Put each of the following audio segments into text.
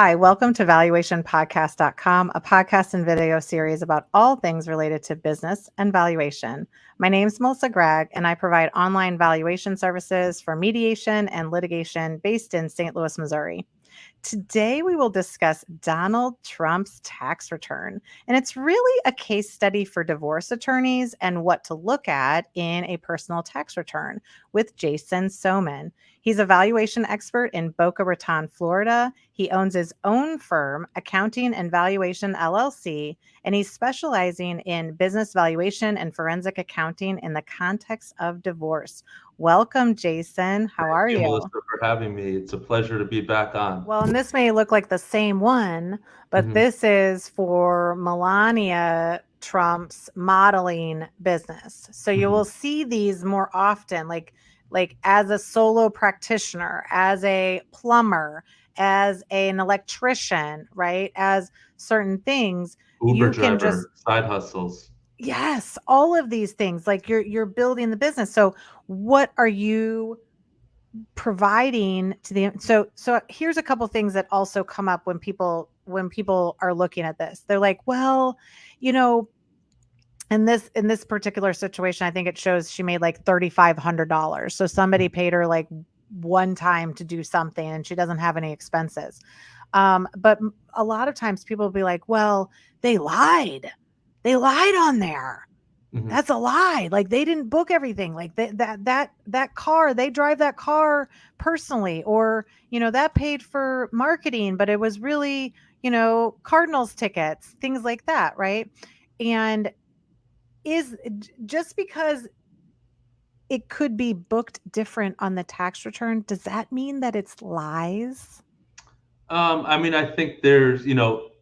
Hi, welcome to valuationpodcast.com, a podcast and video series about all things related to business and valuation. My name is Melissa Gragg, and I provide online valuation services for mediation and litigation based in St. Louis, Missouri. Today, we will discuss Donald Trump's tax return, and it's really a case study for divorce attorneys and what to look at in a personal tax return with Jason Soman. He's a valuation expert in Boca Raton, Florida. He owns his own firm, Accounting and Valuation LLC, and he's specializing in business valuation and forensic accounting in the context of divorce. Welcome, Jason. How are Thank you, you? Melissa, for having me. It's a pleasure to be back on. Well, and this may look like the same one, but Mhm. this is for Melania Trump's modeling business. So you will see these more often, like as a solo practitioner, as a plumber, as an electrician, right? As certain things, Uber you can just driver, side hustles. yes, all of these things, like you're building the business. So what are you providing to the so here's a couple things that also come up when people are looking at this. They're like, well, you know, in this particular situation, I think it shows she made like $3,500. So somebody paid her like one time to do something and she doesn't have any expenses. But a lot of times people will be like, well, they lied. They lied on there. Mhm. That's a lie. Like they didn't book everything. Like that car, they drive that car personally, or that paid for marketing, but it was really, Cardinals tickets, things like that, right? And just because it could be booked different on the tax return, does that mean that it's lies? I think there's,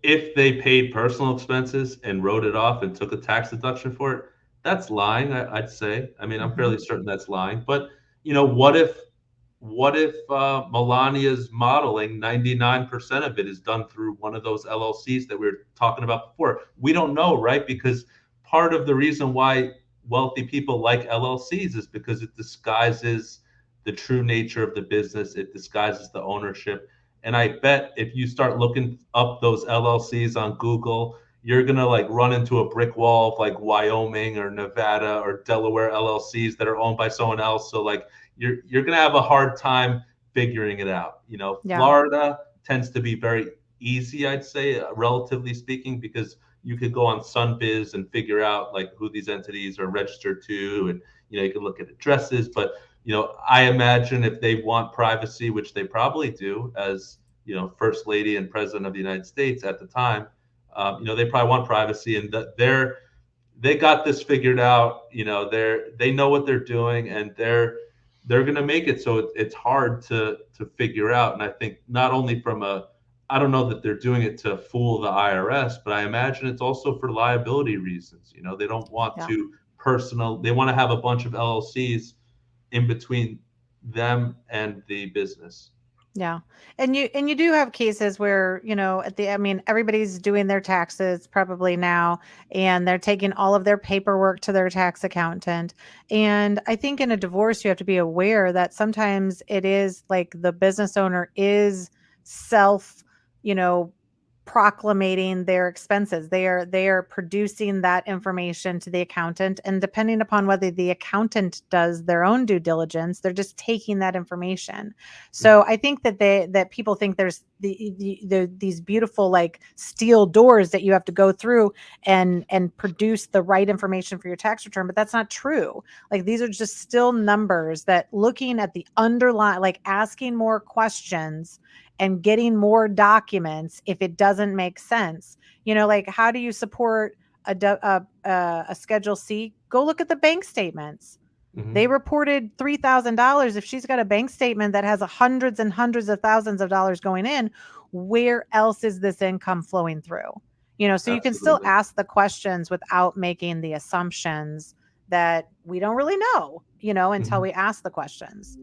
if they paid personal expenses and wrote it off and took a tax deduction for it, that's lying, I'd say. I'm Mhm. fairly certain that's lying. But, what if Melania's modeling, 99% of it is done through one of those LLCs that we were talking about before? We don't know, right? Because part of the reason why wealthy people like LLCs is because it disguises the true nature of the business, it disguises the ownership. And I bet if you start looking up those LLCs on Google, you're gonna like run into a brick wall of like Wyoming or Nevada or Delaware LLCs that are owned by someone else. So like you're gonna have a hard time figuring it out. Yeah. Florida tends to be very easy, I'd say, relatively speaking, because you could go on Sunbiz and figure out like who these entities are registered to, and you can look at addresses. But I imagine if they want privacy, which they probably do, as First Lady and President of the United States at the time, they probably want privacy, and they got this figured out. They know what they're doing, and they're going to make it so it's hard to figure out. And I think not only from I don't know that they're doing it to fool the IRS, but I imagine it's also for liability reasons. They don't want Yeah. to they want to have a bunch of LLCs in between them and the business. Yeah. And you do have cases where, everybody's doing their taxes probably now, and they're taking all of their paperwork to their tax accountant. And I think in a divorce you have to be aware that sometimes it is like the business owner is self, you know, proclamating their expenses. They are producing that information to the accountant, and depending upon whether the accountant does their own due diligence, they're just taking that information. So I think that people think there's these beautiful like steel doors that you have to go through and produce the right information for your tax return, but that's not true. Like these are just still numbers that looking at the underlying, like asking more questions and getting more documents if it doesn't make sense. Like how do you support a Schedule C? Go look at the bank statements. They Mhm. reported $3,000. If she's got a bank statement that has hundreds and hundreds of thousands of dollars going in, where else is this income flowing through? So you can still Absolutely. ask the questions without making the assumptions that we don't really know, until Mhm. we ask the questions.